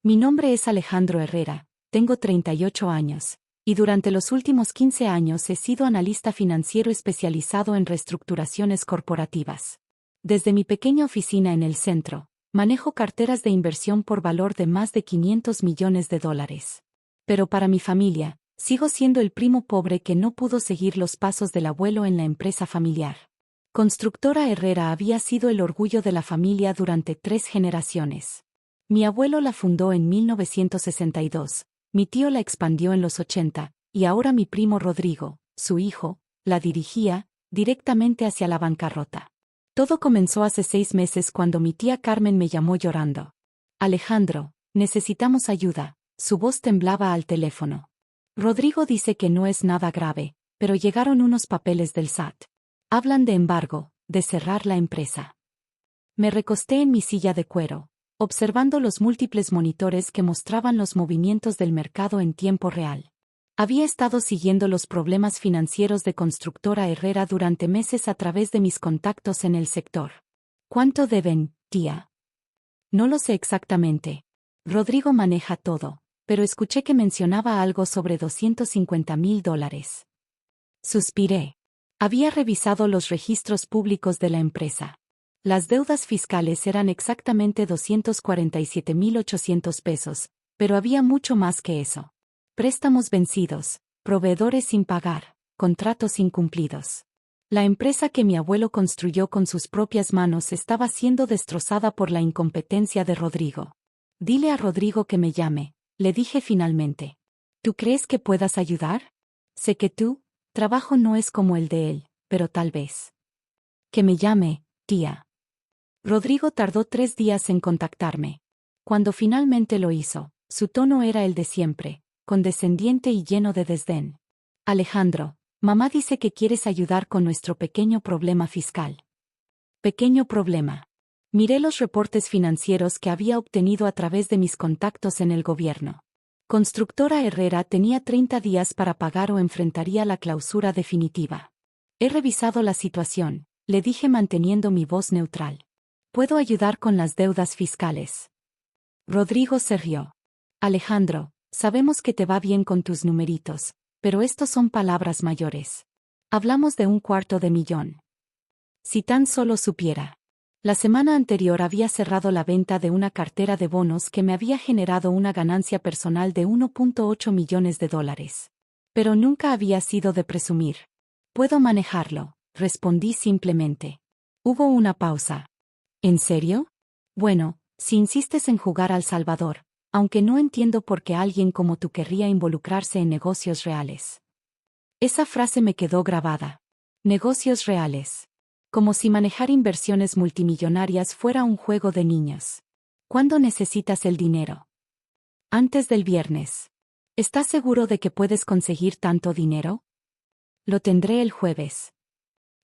Mi nombre es Alejandro Herrera, tengo 38 años, y durante los últimos 15 años he sido analista financiero especializado en reestructuraciones corporativas. Desde mi pequeña oficina en el centro, manejo carteras de inversión por valor de más de $500 millones. Pero para mi familia, sigo siendo el primo pobre que no pudo seguir los pasos del abuelo en la empresa familiar. Constructora Herrera había sido el orgullo de la familia durante 3 generaciones. Mi abuelo la fundó en 1962, mi tío la expandió en los 80, y ahora mi primo Rodrigo, su hijo, la dirigía directamente hacia la bancarrota. Todo comenzó hace 6 meses cuando mi tía Carmen me llamó llorando. Alejandro, necesitamos ayuda. Su voz temblaba al teléfono. Rodrigo dice que no es nada grave, pero llegaron unos papeles del SAT. Hablan de embargo, de cerrar la empresa. Me recosté en mi silla de cuero, observando los múltiples monitores que mostraban los movimientos del mercado en tiempo real. Había estado siguiendo los problemas financieros de Constructora Herrera durante meses a través de mis contactos en el sector. ¿Cuánto deben, tía? No lo sé exactamente. Rodrigo maneja todo, pero escuché que mencionaba algo sobre $250,000. Suspiré. Había revisado los registros públicos de la empresa. Las deudas fiscales eran exactamente $247,800, pero había mucho más que eso. Préstamos vencidos, proveedores sin pagar, contratos incumplidos. La empresa que mi abuelo construyó con sus propias manos estaba siendo destrozada por la incompetencia de Rodrigo. Dile a Rodrigo que me llame, le dije finalmente. ¿Tú crees que puedas ayudar? Sé que tu trabajo no es como el de él, pero tal vez. Que me llame, tía. Rodrigo tardó 3 días en contactarme. Cuando finalmente lo hizo, su tono era el de siempre, condescendiente y lleno de desdén. Alejandro, mamá dice que quieres ayudar con nuestro pequeño problema fiscal. Pequeño problema. Miré los reportes financieros que había obtenido a través de mis contactos en el gobierno. Constructora Herrera tenía 30 días para pagar o enfrentaría la clausura definitiva. He revisado la situación, le dije manteniendo mi voz neutral. Puedo ayudar con las deudas fiscales. Rodrigo se rió. Alejandro, sabemos que te va bien con tus numeritos, pero estos son palabras mayores. Hablamos de $250,000. Si tan solo supiera. La semana anterior había cerrado la venta de una cartera de bonos que me había generado una ganancia personal de $1.8 millones. Pero nunca había sido de presumir. Puedo manejarlo, respondí simplemente. Hubo una pausa. ¿En serio? Bueno, si insistes en jugar al Salvador, aunque no entiendo por qué alguien como tú querría involucrarse en negocios reales. Esa frase me quedó grabada. Negocios reales. Como si manejar inversiones multimillonarias fuera un juego de niños. ¿Cuándo necesitas el dinero? Antes del viernes. ¿Estás seguro de que puedes conseguir tanto dinero? Lo tendré el jueves.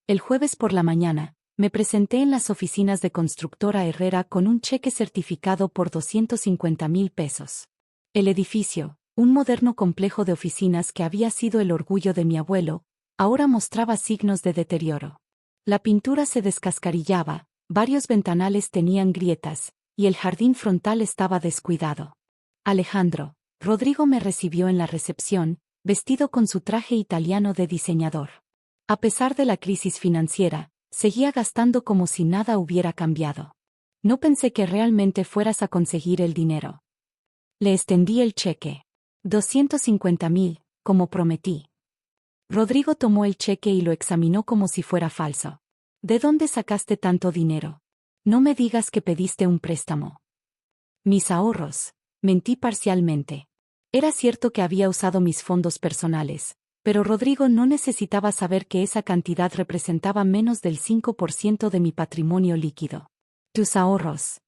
El jueves por la mañana, me presenté en las oficinas de Constructora Herrera con un cheque certificado por $250,000. El edificio, un moderno complejo de oficinas que había sido el orgullo de mi abuelo, ahora mostraba signos de deterioro. La pintura se descascarillaba, varios ventanales tenían grietas, y el jardín frontal estaba descuidado. Alejandro, Rodrigo me recibió en la recepción, vestido con su traje italiano de diseñador. A pesar de la crisis financiera, seguía gastando como si nada hubiera cambiado. No pensé que realmente fueras a conseguir el dinero. Le extendí el cheque. 250,000, como prometí. Rodrigo tomó el cheque y lo examinó como si fuera falso. ¿De dónde sacaste tanto dinero? No me digas que pediste un préstamo. Mis ahorros. Mentí parcialmente. Era cierto que había usado mis fondos personales, pero Rodrigo no necesitaba saber que esa cantidad representaba menos del 5% de mi patrimonio líquido. Tus ahorros.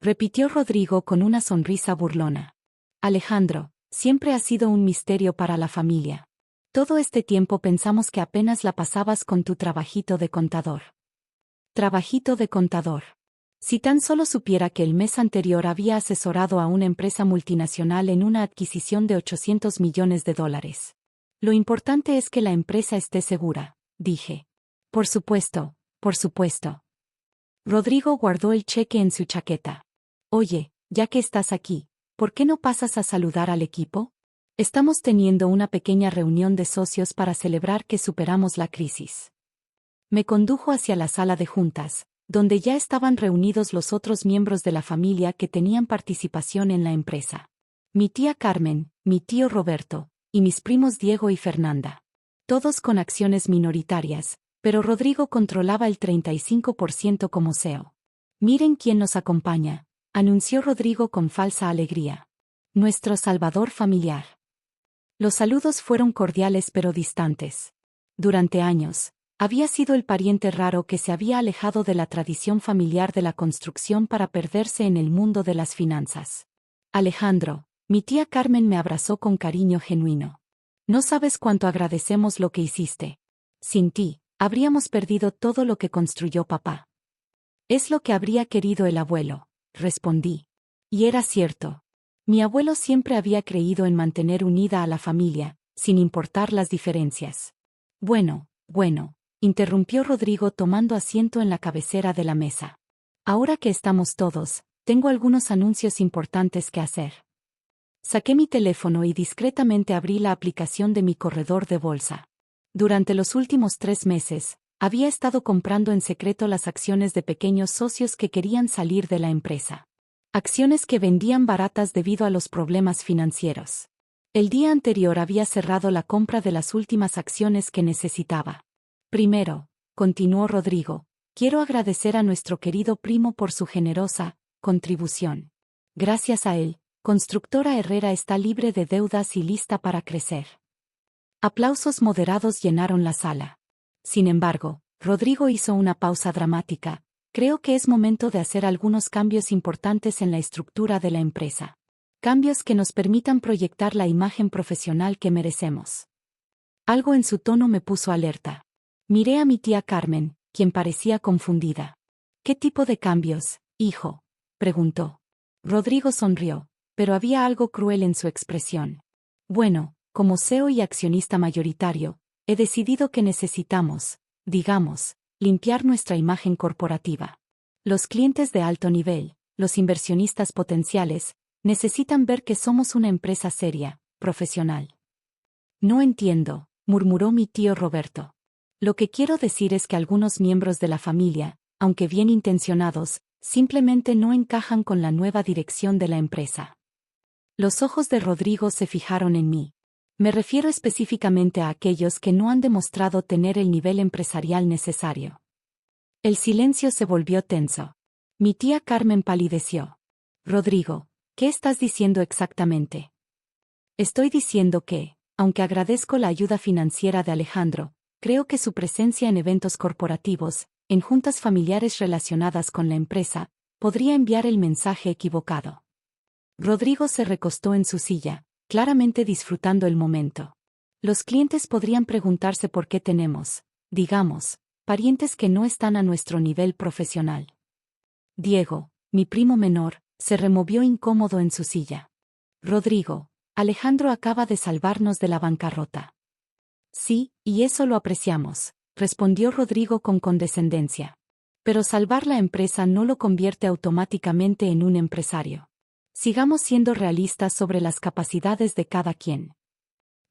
Repitió Rodrigo con una sonrisa burlona. Alejandro, siempre ha sido un misterio para la familia. Todo este tiempo pensamos que apenas la pasabas con tu trabajito de contador. Trabajito de contador. Si tan solo supiera que el mes anterior había asesorado a una empresa multinacional en una adquisición de $800 millones. Lo importante es que la empresa esté segura, dije. Por supuesto, por supuesto. Rodrigo guardó el cheque en su chaqueta. Oye, ya que estás aquí, ¿por qué no pasas a saludar al equipo? Estamos teniendo una pequeña reunión de socios para celebrar que superamos la crisis. Me condujo hacia la sala de juntas, donde ya estaban reunidos los otros miembros de la familia que tenían participación en la empresa. Mi tía Carmen, mi tío Roberto, y mis primos Diego y Fernanda. Todos con acciones minoritarias, pero Rodrigo controlaba el 35% como CEO. Miren quién nos acompaña, anunció Rodrigo con falsa alegría. Nuestro salvador familiar. Los saludos fueron cordiales pero distantes. Durante años, había sido el pariente raro que se había alejado de la tradición familiar de la construcción para perderse en el mundo de las finanzas. Alejandro, mi tía Carmen me abrazó con cariño genuino. No sabes cuánto agradecemos lo que hiciste. Sin ti, habríamos perdido todo lo que construyó papá. Es lo que habría querido el abuelo, respondí. Y era cierto. Mi abuelo siempre había creído en mantener unida a la familia, sin importar las diferencias. Bueno, interrumpió Rodrigo tomando asiento en la cabecera de la mesa. Ahora que estamos todos, tengo algunos anuncios importantes que hacer. Saqué mi teléfono y discretamente abrí la aplicación de mi corredor de bolsa. Durante los últimos 3 meses, había estado comprando en secreto las acciones de pequeños socios que querían salir de la empresa. Acciones que vendían baratas debido a los problemas financieros. El día anterior había cerrado la compra de las últimas acciones que necesitaba. Primero, continuó Rodrigo, quiero agradecer a nuestro querido primo por su generosa contribución. Gracias a él, Constructora Herrera está libre de deudas y lista para crecer. Aplausos moderados llenaron la sala. Sin embargo, Rodrigo hizo una pausa dramática. Creo que es momento de hacer algunos cambios importantes en la estructura de la empresa. Cambios que nos permitan proyectar la imagen profesional que merecemos. Algo en su tono me puso alerta. Miré a mi tía Carmen, quien parecía confundida. ¿Qué tipo de cambios, hijo?, preguntó. Rodrigo sonrió, pero había algo cruel en su expresión. Bueno, como CEO y accionista mayoritario, he decidido que necesitamos, digamos, limpiar nuestra imagen corporativa. Los clientes de alto nivel, los inversionistas potenciales, necesitan ver que somos una empresa seria, profesional. No entiendo, murmuró mi tío Roberto. Lo que quiero decir es que algunos miembros de la familia, aunque bien intencionados, simplemente no encajan con la nueva dirección de la empresa. Los ojos de Rodrigo se fijaron en mí. Me refiero específicamente a aquellos que no han demostrado tener el nivel empresarial necesario. El silencio se volvió tenso. Mi tía Carmen palideció. Rodrigo, ¿qué estás diciendo exactamente? Estoy diciendo que, aunque agradezco la ayuda financiera de Alejandro, creo que su presencia en eventos corporativos, en juntas familiares relacionadas con la empresa, podría enviar el mensaje equivocado. Rodrigo se recostó en su silla, claramente disfrutando el momento. Los clientes podrían preguntarse por qué tenemos, digamos, parientes que no están a nuestro nivel profesional. Diego, mi primo menor, se removió incómodo en su silla. Rodrigo, Alejandro acaba de salvarnos de la bancarrota. Sí, y eso lo apreciamos, respondió Rodrigo con condescendencia. Pero salvar la empresa no lo convierte automáticamente en un empresario. Sigamos siendo realistas sobre las capacidades de cada quien.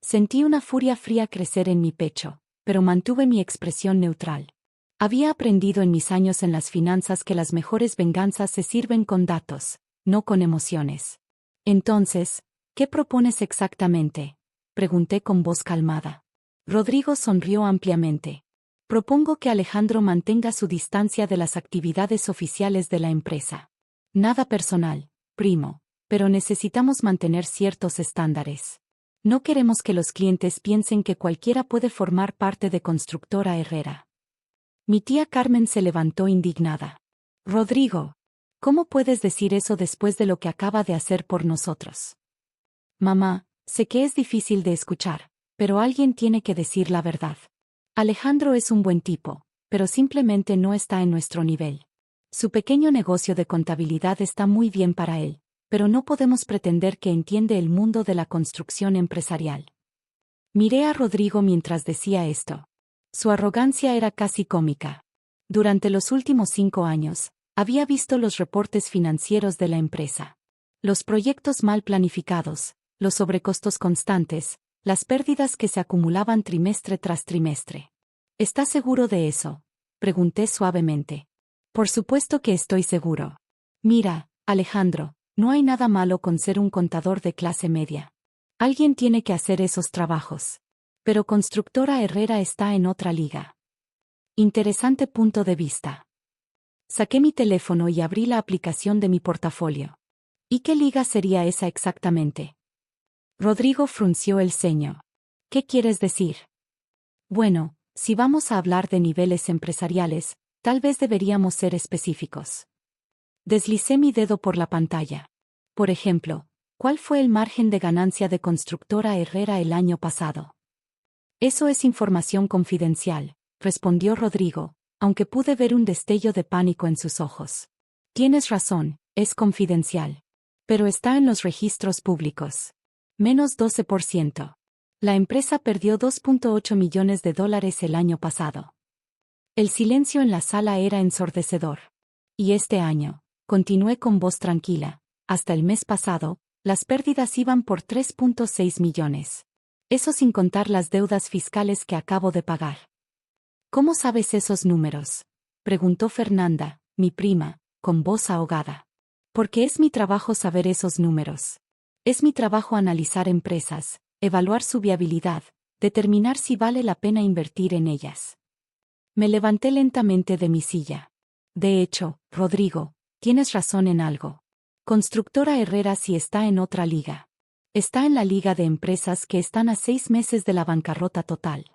Sentí una furia fría crecer en mi pecho, pero mantuve mi expresión neutral. Había aprendido en mis años en las finanzas que las mejores venganzas se sirven con datos, no con emociones. Entonces, ¿qué propones exactamente?, pregunté con voz calmada. Rodrigo sonrió ampliamente. Propongo que Alejandro mantenga su distancia de las actividades oficiales de la empresa. Nada personal, primo, pero necesitamos mantener ciertos estándares. No queremos que los clientes piensen que cualquiera puede formar parte de Constructora Herrera. Mi tía Carmen se levantó indignada. Rodrigo, ¿cómo puedes decir eso después de lo que acaba de hacer por nosotros? Mamá, sé que es difícil de escuchar, pero alguien tiene que decir la verdad. Alejandro es un buen tipo, pero simplemente no está en nuestro nivel. Su pequeño negocio de contabilidad está muy bien para él, pero no podemos pretender que entiende el mundo de la construcción empresarial. Miré a Rodrigo mientras decía esto. Su arrogancia era casi cómica. Durante los últimos 5 años, había visto los reportes financieros de la empresa. Los proyectos mal planificados, los sobrecostos constantes, las pérdidas que se acumulaban trimestre tras trimestre. ¿Estás seguro de eso?, pregunté suavemente. Por supuesto que estoy seguro. Mira, Alejandro, no hay nada malo con ser un contador de clase media. Alguien tiene que hacer esos trabajos. Pero Constructora Herrera está en otra liga. Interesante punto de vista. Saqué mi teléfono y abrí la aplicación de mi portafolio. ¿Y qué liga sería esa exactamente? Rodrigo frunció el ceño. ¿Qué quieres decir? Bueno, si vamos a hablar de niveles empresariales, tal vez deberíamos ser específicos. Deslicé mi dedo por la pantalla. Por ejemplo, ¿cuál fue el margen de ganancia de Constructora Herrera el año pasado? Eso es información confidencial, respondió Rodrigo, aunque pude ver un destello de pánico en sus ojos. Tienes razón, es confidencial. Pero está en los registros públicos. Menos 12%. La empresa perdió $2.8 millones el año pasado. El silencio en la sala era ensordecedor. Y este año, continué con voz tranquila, hasta el mes pasado, las pérdidas iban por 3.6 millones. Eso sin contar las deudas fiscales que acabo de pagar. ¿Cómo sabes esos números?, preguntó Fernanda, mi prima, con voz ahogada. Porque es mi trabajo saber esos números. Es mi trabajo analizar empresas, evaluar su viabilidad, determinar si vale la pena invertir en ellas. Me levanté lentamente de mi silla. De hecho, Rodrigo, tienes razón en algo. Constructora Herrera sí está en otra liga. Está en la liga de empresas que están a 6 meses de la bancarrota total.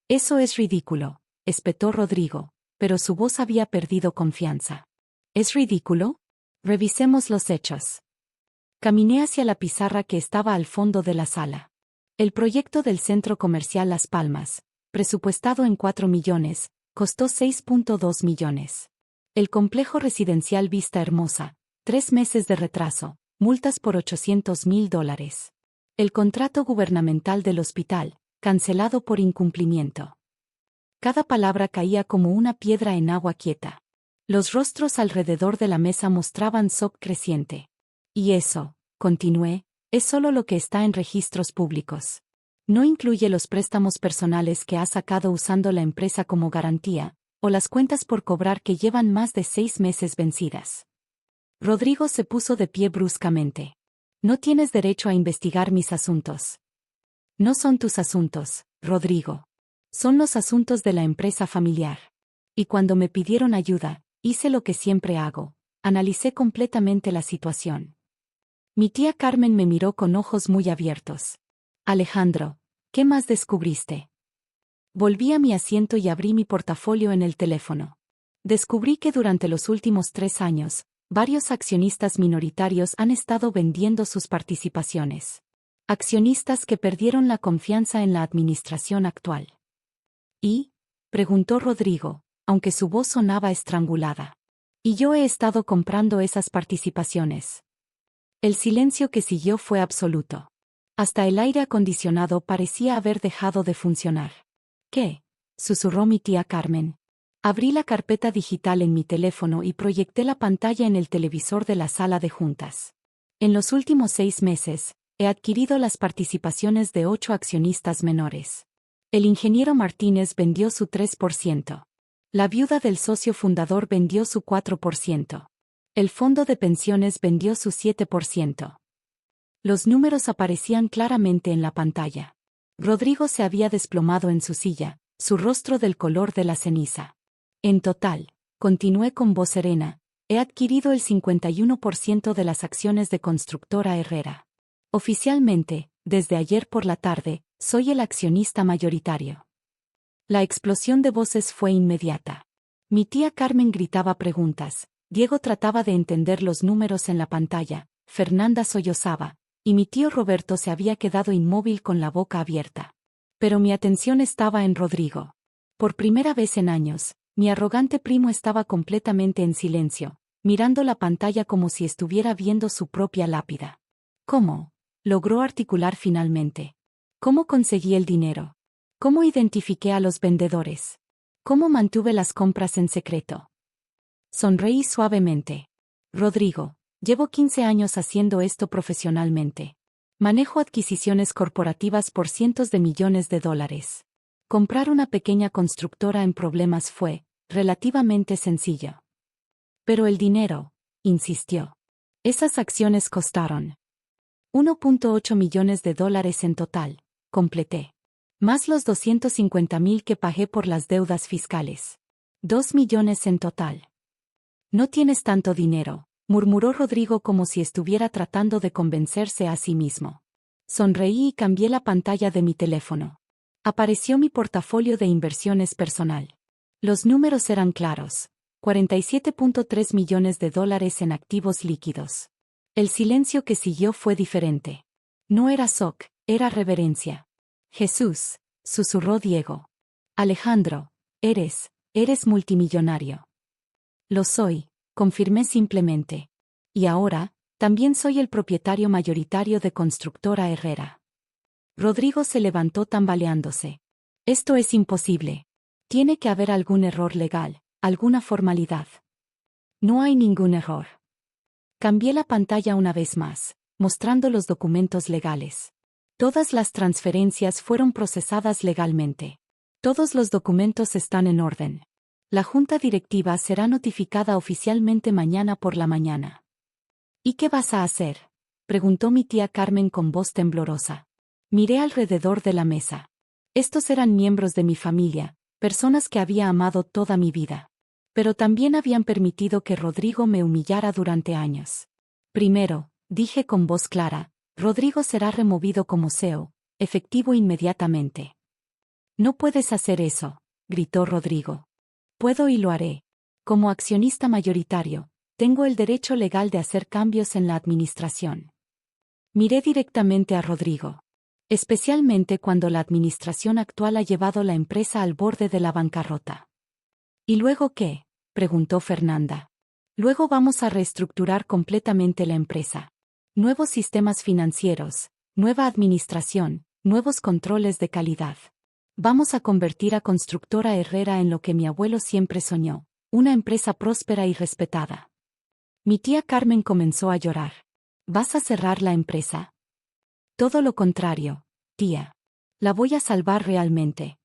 Eso es ridículo, espetó Rodrigo, pero su voz había perdido confianza. ¿Es ridículo? Revisemos los hechos. Caminé hacia la pizarra que estaba al fondo de la sala. El proyecto del centro comercial Las Palmas, presupuestado en 4 millones, costó 6.2 millones. El complejo residencial Vista Hermosa, 3 meses de retraso, multas por $800.000. El contrato gubernamental del hospital, cancelado por incumplimiento. Cada palabra caía como una piedra en agua quieta. Los rostros alrededor de la mesa mostraban shock creciente. Y eso, continué, es solo lo que está en registros públicos. No incluye los préstamos personales que ha sacado usando la empresa como garantía, o las cuentas por cobrar que llevan más de 6 meses vencidas. Rodrigo se puso de pie bruscamente. No tienes derecho a investigar mis asuntos. No son tus asuntos, Rodrigo. Son los asuntos de la empresa familiar. Y cuando me pidieron ayuda, hice lo que siempre hago, analicé completamente la situación. Mi tía Carmen me miró con ojos muy abiertos. Alejandro, ¿qué más descubriste? Volví a mi asiento y abrí mi portafolio en el teléfono. Descubrí que durante los últimos 3 años, varios accionistas minoritarios han estado vendiendo sus participaciones. Accionistas que perdieron la confianza en la administración actual. ¿Y?, preguntó Rodrigo, aunque su voz sonaba estrangulada. Y yo he estado comprando esas participaciones. El silencio que siguió fue absoluto. Hasta el aire acondicionado parecía haber dejado de funcionar. ¿Qué?, susurró mi tía Carmen. Abrí la carpeta digital en mi teléfono y proyecté la pantalla en el televisor de la sala de juntas. En los últimos 6 meses, he adquirido las participaciones de 8 accionistas menores. El ingeniero Martínez vendió su 3%. La viuda del socio fundador vendió su 4%. El fondo de pensiones vendió su 7%. Los números aparecían claramente en la pantalla. Rodrigo se había desplomado en su silla, su rostro del color de la ceniza. En total, continué con voz serena, he adquirido el 51% de las acciones de Constructora Herrera. Oficialmente, desde ayer por la tarde, soy el accionista mayoritario. La explosión de voces fue inmediata. Mi tía Carmen gritaba preguntas, Diego trataba de entender los números en la pantalla, Fernanda sollozaba, y mi tío Roberto se había quedado inmóvil con la boca abierta. Pero mi atención estaba en Rodrigo. Por primera vez en años, mi arrogante primo estaba completamente en silencio, mirando la pantalla como si estuviera viendo su propia lápida. ¿Cómo?, logró articular finalmente. ¿Cómo conseguí el dinero? ¿Cómo identifiqué a los vendedores? ¿Cómo mantuve las compras en secreto? Sonreí suavemente. Rodrigo, Llevo 15 años haciendo esto profesionalmente. Manejo adquisiciones corporativas por cientos de millones de dólares. Comprar una pequeña constructora en problemas fue, relativamente sencillo. Pero el dinero, insistió. Esas acciones costaron 1.8 millones de dólares en total, completé. Más los 250,000 que pagué por las deudas fiscales. 2 millones en total. No tienes tanto dinero, murmuró Rodrigo como si estuviera tratando de convencerse a sí mismo. Sonreí y cambié la pantalla de mi teléfono. Apareció mi portafolio de inversiones personal. Los números eran claros. 47.3 millones de dólares en activos líquidos. El silencio que siguió fue diferente. No era shock, era reverencia. Jesús, susurró Diego. Alejandro, eres multimillonario. Lo soy, confirmé simplemente. Y ahora, también soy el propietario mayoritario de Constructora Herrera. Rodrigo se levantó tambaleándose. Esto es imposible. Tiene que haber algún error legal, alguna formalidad. No hay ningún error. Cambié la pantalla una vez más, mostrando los documentos legales. Todas las transferencias fueron procesadas legalmente. Todos los documentos están en orden. La junta directiva será notificada oficialmente mañana por la mañana. ¿Y qué vas a hacer?, preguntó mi tía Carmen con voz temblorosa. Miré alrededor de la mesa. Estos eran miembros de mi familia, personas que había amado toda mi vida. Pero también habían permitido que Rodrigo me humillara durante años. Primero, dije con voz clara, Rodrigo será removido como CEO, efectivo inmediatamente. No puedes hacer eso, gritó Rodrigo. Puedo y lo haré. Como accionista mayoritario, tengo el derecho legal de hacer cambios en la administración. Miré directamente a Rodrigo. Especialmente cuando la administración actual ha llevado la empresa al borde de la bancarrota. ¿Y luego qué?, preguntó Fernanda. Luego vamos a reestructurar completamente la empresa. Nuevos sistemas financieros, nueva administración, nuevos controles de calidad. Vamos a convertir a Constructora Herrera en lo que mi abuelo siempre soñó, una empresa próspera y respetada. Mi tía Carmen comenzó a llorar. ¿Vas a cerrar la empresa? Todo lo contrario, tía. La voy a salvar realmente.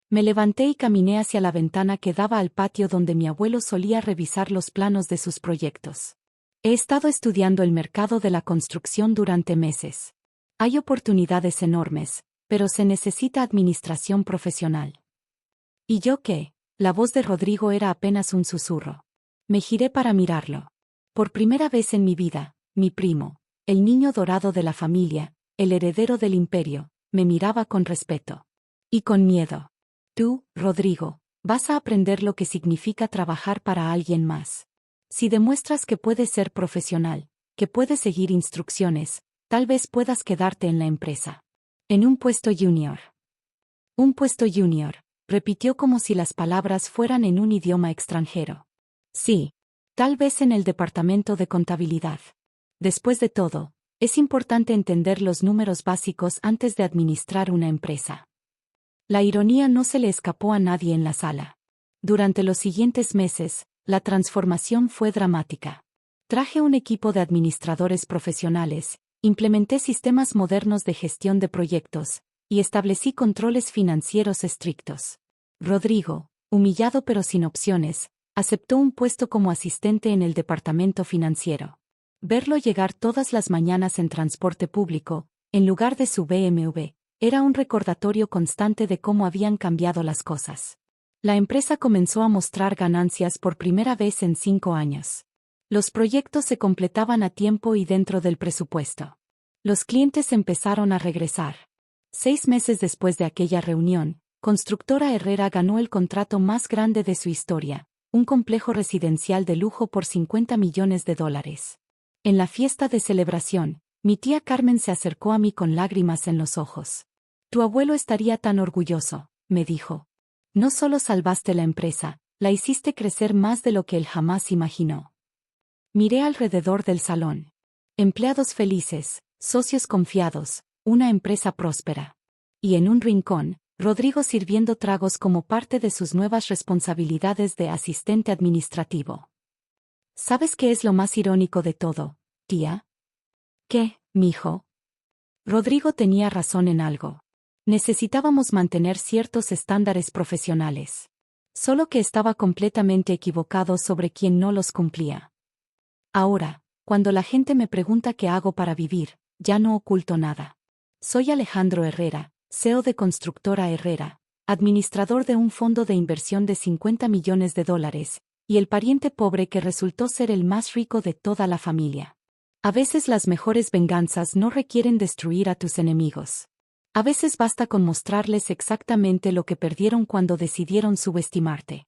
Me levanté y caminé hacia la ventana que daba al patio donde mi abuelo solía revisar los planos de sus proyectos. He estado estudiando el mercado de la construcción durante meses. Hay oportunidades enormes, pero se necesita administración profesional. ¿Y yo qué? La voz de Rodrigo era apenas un susurro. Me giré para mirarlo. Por primera vez en mi vida, mi primo, el niño dorado de la familia, el heredero del imperio, me miraba con respeto. Y con miedo. Tú, Rodrigo, vas a aprender lo que significa trabajar para alguien más. Si demuestras que puedes ser profesional, que puedes seguir instrucciones, tal vez puedas quedarte en la empresa. En un puesto junior. Un puesto junior, repitió como si las palabras fueran en un idioma extranjero. Sí. Tal vez en el departamento de contabilidad. Después de todo, es importante entender los números básicos antes de administrar una empresa. La ironía no se le escapó a nadie en la sala. Durante los siguientes meses, la transformación fue dramática. Traje un equipo de administradores profesionales, implementé sistemas modernos de gestión de proyectos, y establecí controles financieros estrictos. Rodrigo, humillado pero sin opciones, aceptó un puesto como asistente en el departamento financiero. Verlo llegar todas las mañanas en transporte público, en lugar de su BMW, era un recordatorio constante de cómo habían cambiado las cosas. La empresa comenzó a mostrar ganancias por primera vez en 5 años. Los proyectos se completaban a tiempo y dentro del presupuesto. Los clientes empezaron a regresar. 6 meses después de aquella reunión, Constructora Herrera ganó el contrato más grande de su historia, un complejo residencial de lujo por 50 millones de dólares. En la fiesta de celebración, mi tía Carmen se acercó a mí con lágrimas en los ojos. Tu abuelo estaría tan orgulloso, me dijo. No solo salvaste la empresa, la hiciste crecer más de lo que él jamás imaginó. Miré alrededor del salón. Empleados felices, socios confiados, una empresa próspera. Y en un rincón, Rodrigo sirviendo tragos como parte de sus nuevas responsabilidades de asistente administrativo. ¿Sabes qué es lo más irónico de todo, tía? ¿Qué, mijo? Rodrigo tenía razón en algo. Necesitábamos mantener ciertos estándares profesionales. Solo que estaba completamente equivocado sobre quién no los cumplía. Ahora, cuando la gente me pregunta qué hago para vivir, ya no oculto nada. Soy Alejandro Herrera, CEO de Constructora Herrera, administrador de un fondo de inversión de $50 millones, y el pariente pobre que resultó ser el más rico de toda la familia. A veces las mejores venganzas no requieren destruir a tus enemigos. A veces basta con mostrarles exactamente lo que perdieron cuando decidieron subestimarte.